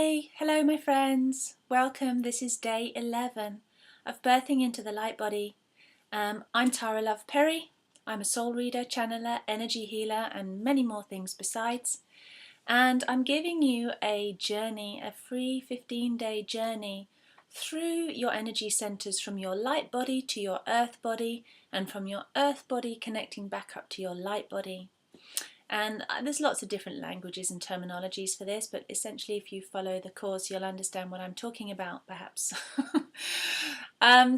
Hey, hello my friends. Welcome. This is day 11 of Birthing into the Light Body. I'm Tara Love Perry. I'm a soul reader, channeler, energy healer and many more things besides. And I'm giving you a journey, a free 15-day journey through your energy centers from your light body to your earth body and from your earth body connecting back up to your light body. And there's lots of different languages and terminologies for this, but essentially if you follow the course you'll understand what I'm talking about, perhaps.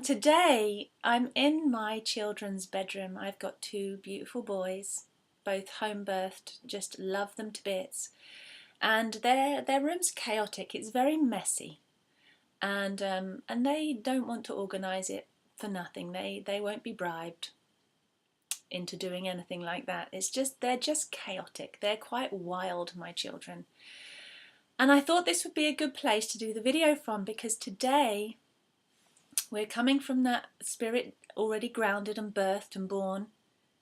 Today I'm in my children's bedroom. I've got two beautiful boys, both home birthed, just love them to bits. And their room's chaotic, it's very messy. And they don't want to organise it for nothing. They won't be bribed into doing anything like that. They're just chaotic. They're quite wild, my children. And I thought this would be a good place to do the video from, because today we're coming from that spirit already grounded and birthed and born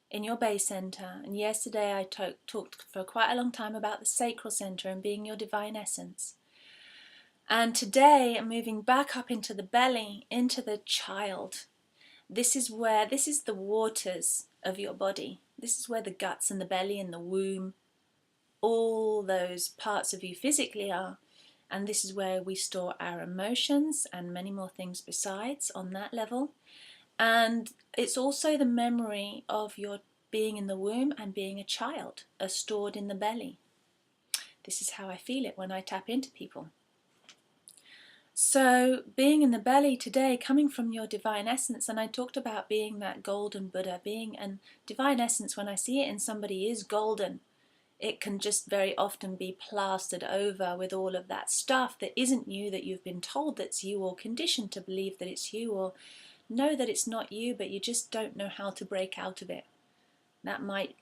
in your base center. And yesterday I talked for quite a long time about the sacral center and being your divine essence. And today I'm moving back up into the belly, into the child. This is the waters of your body. This is where the guts and the belly and the womb, all those parts of you physically are. And this is where we store our emotions and many more things besides on that level. And it's also the memory of your being in the womb and being a child are stored in the belly. This is how I feel it when I tap into people. So being in the belly today, coming from your divine essence, and I talked about being that golden Buddha, being and divine essence, when I see it in somebody is golden. It can just very often be plastered over with all of that stuff that isn't you, that you've been told that's you, or conditioned to believe that it's you, or know that it's not you, but you just don't know how to break out of it. That might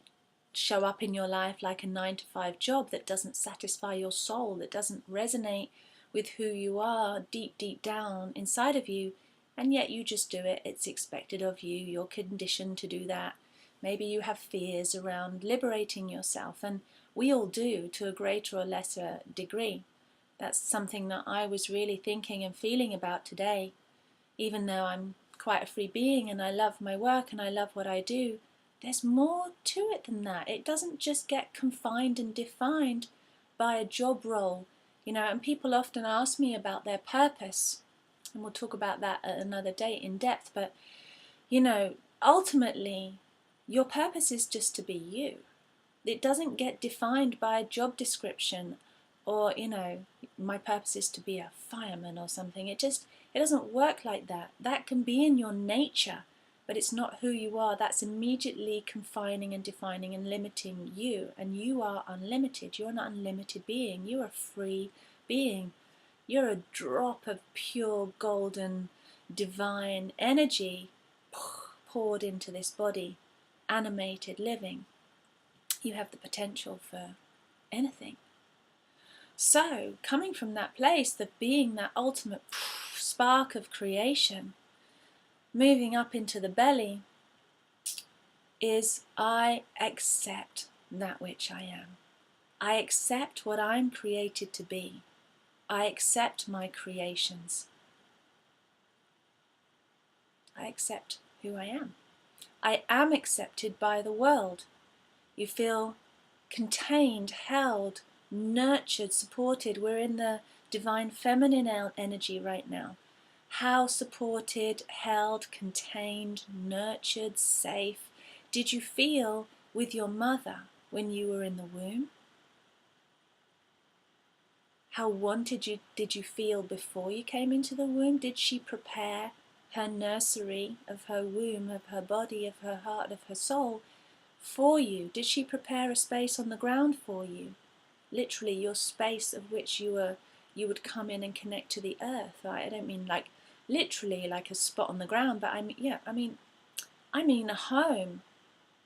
show up in your life like a 9-to-5 job that doesn't satisfy your soul, that doesn't resonate with who you are deep down inside of you, and yet you just do it. It's expected of you. You're conditioned to do that. Maybe you have fears around liberating yourself, and we all do to a greater or lesser degree. That's something that I was really thinking and feeling about today. Even though I'm quite a free being and I love my work and I love what I do, there's more to it than that. It doesn't just get confined and defined by a job role. You know, and people often ask me about their purpose, and we'll talk about that at another date in depth, but, you know, ultimately, your purpose is just to be you. It doesn't get defined by a job description or, you know, my purpose is to be a fireman or something. It doesn't work like that. That can be in your nature, but it's not who you are. That's immediately confining and defining and limiting you. And you are unlimited. You're an unlimited being. You're a free being. You're a drop of pure golden divine energy poured into this body, animated living. You have the potential for anything. So coming from that place of being that ultimate spark of creation, moving up into the belly is I accept that which I am. I accept what I'm created to be. I accept my creations. I accept who I am. I am accepted by the world. You feel contained, held, nurtured, supported. We're in the divine feminine energy right now. How supported, held, contained, nurtured, safe did you feel with your mother when you were in the womb? How wanted did you feel before you came into the womb? Did she prepare her nursery of her womb, of her body, of her heart, of her soul for you? Did she prepare a space on the ground for you? Literally your space of which you would come in and connect to the earth. Right? I don't mean like literally like a spot on the ground, but I mean a home,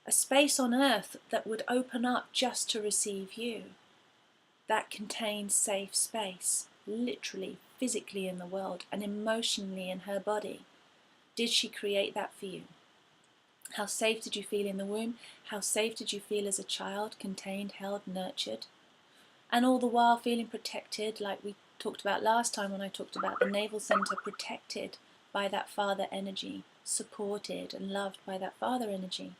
a space on earth that would open up just to receive you. That contains safe space, literally, physically in the world and emotionally in her body. Did she create that for you? How safe did you feel in the womb? How safe did you feel as a child, contained, held, nurtured? And all the while feeling protected, like we talked about last time when I talked about the navel center, protected by that father energy, supported and loved by that father energy.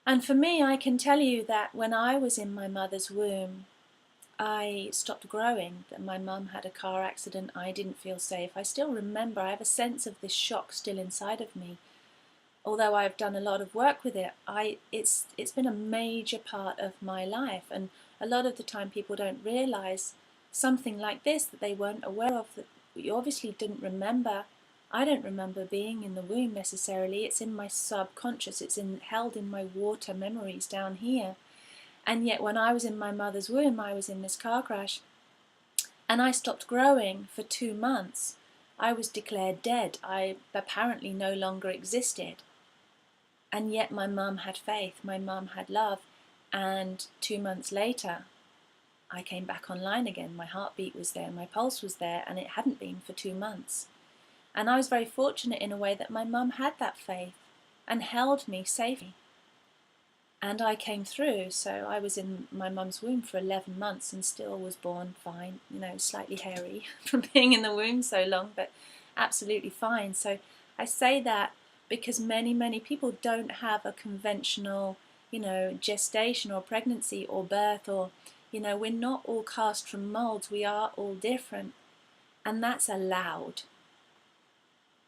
And for me, I can tell you that when I was in my mother's womb, I stopped growing, that my mum had a car accident, I didn't feel safe. I still remember, I have a sense of this shock still inside of me. Although I've done a lot of work with it, it's been a major part of my life. And a lot of the time people don't realise something like this that they weren't aware of, that you obviously didn't remember. I don't remember being in the womb necessarily. It's in my subconscious. It's held in my water memories down here. And yet when I was in my mother's womb, I was in this car crash and I stopped growing for 2 months. I was declared dead. I apparently no longer existed. And yet my mum had faith, my mum had love. And 2 months later, I came back online again. My heartbeat was there, my pulse was there, and it hadn't been for 2 months. And I was very fortunate in a way that my mum had that faith and held me safely. And I came through, so I was in my mum's womb for 11 months and still was born fine, you know, slightly hairy from being in the womb so long, but absolutely fine. So I say that because many people don't have a conventional, you know, gestation or pregnancy or birth, or, you know, we're not all cast from molds, we are all different, and that's allowed.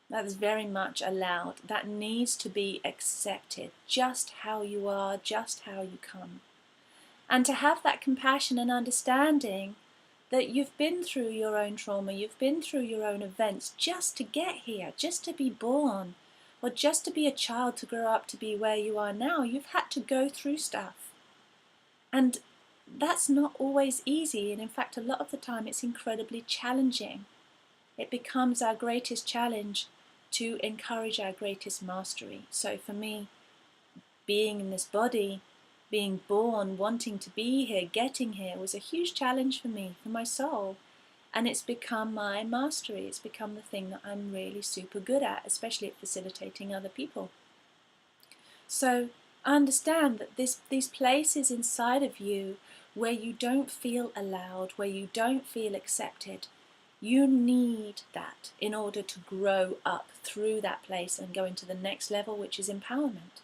That is very much allowed. That needs to be accepted, just how you are, just how you come. And to have that compassion and understanding that you've been through your own trauma, you've been through your own events just to get here, just to be born, or just to be a child, to grow up to be where you are now. You've had to go through stuff. And that's not always easy, and in fact a lot of the time it's incredibly challenging. It becomes our greatest challenge to encourage our greatest mastery. So for me, being in this body, being born, wanting to be here, getting here, was a huge challenge for me, for my soul. And it's become my mastery. It's become the thing that I'm really super good at, especially at facilitating other people. So understand that these places inside of you where you don't feel allowed, where you don't feel accepted, you need that in order to grow up through that place and go into the next level, which is empowerment.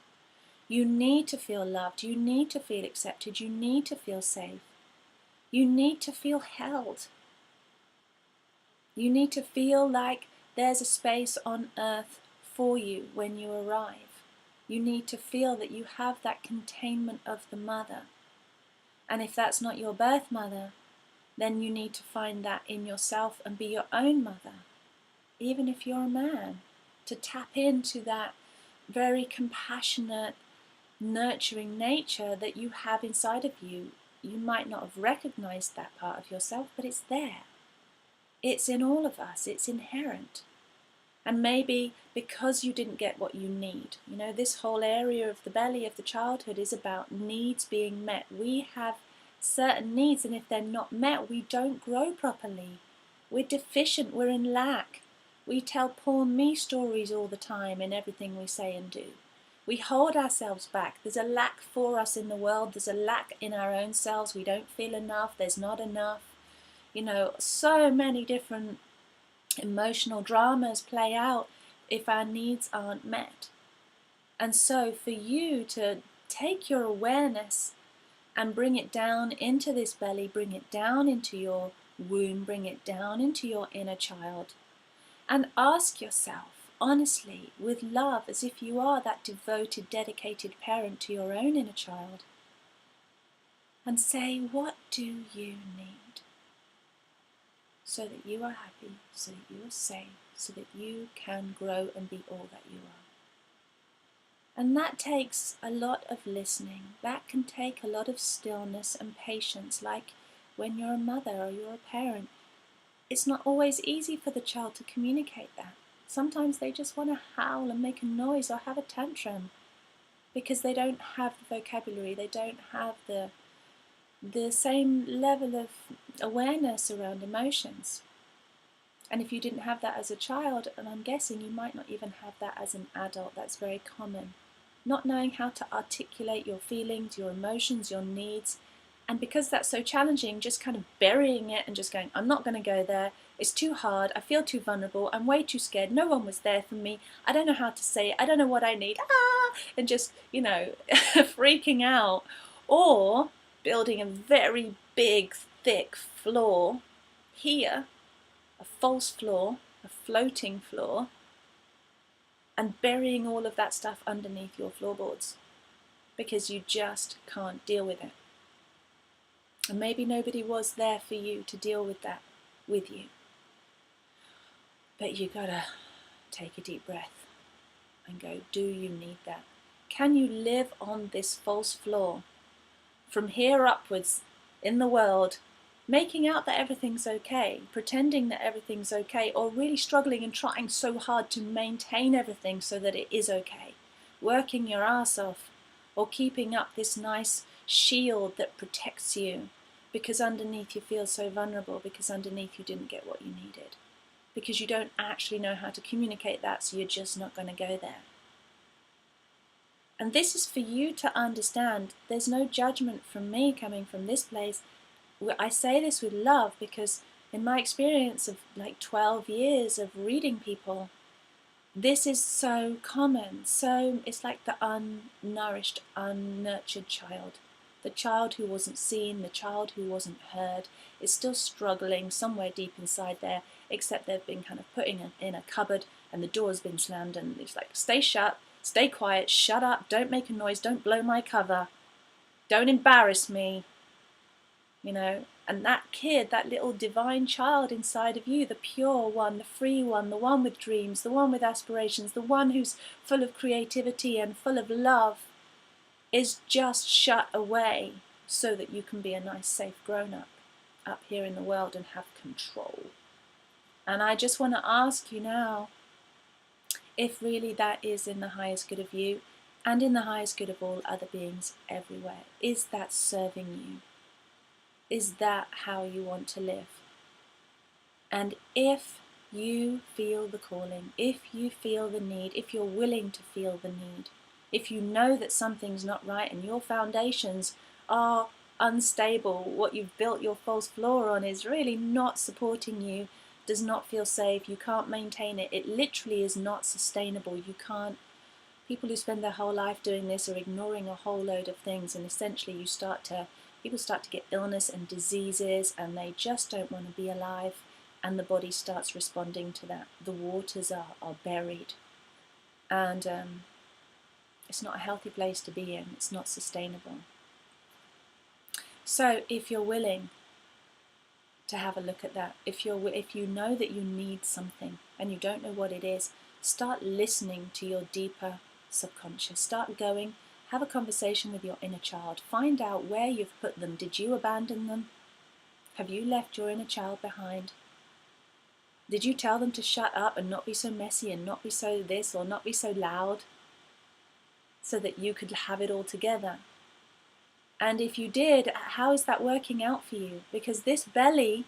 You need to feel loved, you need to feel accepted, you need to feel safe. You need to feel held. You need to feel like there's a space on earth for you when you arrive. You need to feel that you have that containment of the mother. And if that's not your birth mother, then you need to find that in yourself and be your own mother, even if you're a man, to tap into that very compassionate, nurturing nature that you have inside of you. You might not have recognized that part of yourself, but it's there. It's in all of us, it's inherent. And maybe because you didn't get what you need, you know, this whole area of the belly of the childhood is about needs being met. We have certain needs, and if they're not met, we don't grow properly. We're deficient, we're in lack. We tell poor me stories all the time in everything we say and do. We hold ourselves back. There's a lack for us in the world, there's a lack in our own selves. We don't feel enough, there's not enough. You know, so many different emotional dramas play out if our needs aren't met. And so for you to take your awareness and bring it down into this belly, bring it down into your womb, bring it down into your inner child, and ask yourself honestly, with love, as if you are that devoted, dedicated parent to your own inner child, and say, what do you need so that you are happy, so that you are safe, so that you can grow and be all that you are? And that takes a lot of listening. That can take a lot of stillness and patience, like when you're a mother or you're a parent. It's not always easy for the child to communicate that. Sometimes they just want to howl and make a noise or have a tantrum because they don't have the vocabulary, they don't have the same level of awareness around emotions. And if you didn't have that as a child, and I'm guessing you might not even have that as an adult, that's very common. Not knowing how to articulate your feelings, your emotions, your needs, And because that's so challenging, just kind of burying it and just going, I'm not going to go there. It's too hard. I feel too vulnerable. I'm way too scared. No one was there for me. I don't know how to say it. I don't know what I need. And just, freaking out. Or building a very big, thick floor here, a false floor, a floating floor, and burying all of that stuff underneath your floorboards because you just can't deal with it. And maybe nobody was there for you to deal with that with you. But you gotta take a deep breath and go, do you need that? Can you live on this false floor from here upwards in the world, making out that everything's okay, pretending that everything's okay, or really struggling and trying so hard to maintain everything so that it is okay, working your ass off, or keeping up this nice shield that protects you because underneath you feel so vulnerable, because underneath you didn't get what you needed, because you don't actually know how to communicate that, so you're just not going to go there. And this is for you to understand. There's no judgment from me coming from this place. I say this with love because in my experience of like 12 years of reading people, this is so common. So it's like the unnourished, unnurtured child. The child who wasn't seen, the child who wasn't heard, is still struggling somewhere deep inside there, except they've been kind of put in a cupboard and the door's been slammed and it's like, stay shut, stay quiet, shut up, don't make a noise, don't blow my cover, don't embarrass me, And that kid, that little divine child inside of you, the pure one, the free one, the one with dreams, the one with aspirations, the one who's full of creativity and full of love, is just shut away so that you can be a nice, safe grown-up up here in the world and have control. And I just want to ask you now, if really that is in the highest good of you and in the highest good of all other beings everywhere, is that serving you? Is that how you want to live? And if you feel the calling, if you feel the need, if you're willing to feel the need, if you know that something's not right and your foundations are unstable, what you've built your false floor on is really not supporting you, does not feel safe, you can't maintain it, it literally is not sustainable, you can't. People who spend their whole life doing this are ignoring a whole load of things, and essentially people start to get illness and diseases, and they just don't want to be alive, and the body starts responding to that. The waters are buried, and it's not a healthy place to be in. It's not sustainable. So if you're willing to have a look at that, if you know that you need something and you don't know what it is, start listening to your deeper subconscious. Start going, have a conversation with your inner child. Find out where you've put them. Did you abandon them? Have you left your inner child behind? Did you tell them to shut up and not be so messy and not be so this or not be so loud so that you could have it all together? And if you did, how is that working out for you? Because this belly,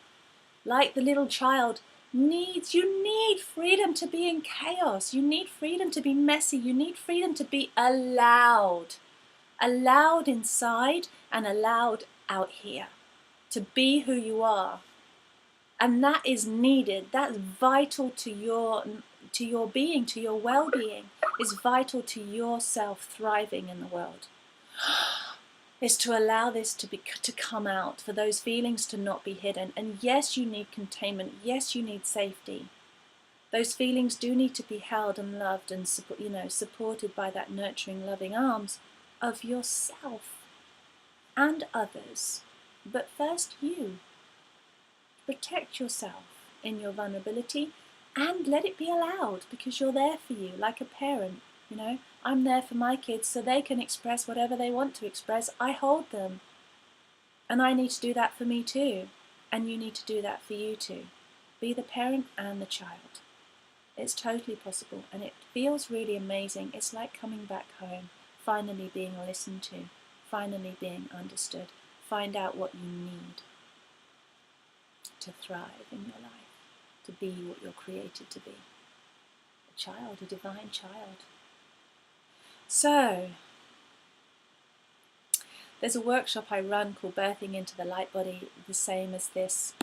like the little child, you need freedom to be in chaos. You need freedom to be messy. You need freedom to be allowed. Allowed inside and allowed out here. To be who you are. And that is needed. That's vital to your being, to your well-being. Is vital to yourself thriving in the world. Is to allow this to come out, for those feelings to not be hidden. And yes, you need containment. Yes, you need safety. Those feelings do need to be held and loved and supported by that nurturing, loving arms of yourself and others. But first, you. Protect yourself in your vulnerability and let it be allowed, because you're there for you, like a parent. I'm there for my kids so they can express whatever they want to express. I hold them. And I need to do that for me too. And you need to do that for you too. Be the parent and the child. It's totally possible, and it feels really amazing. It's like coming back home, finally being listened to, finally being understood. Find out what you need to thrive in your life, to be what you're created to be. A child, a divine child. So, There's a workshop I run called Birthing into the Light Body, the same as this.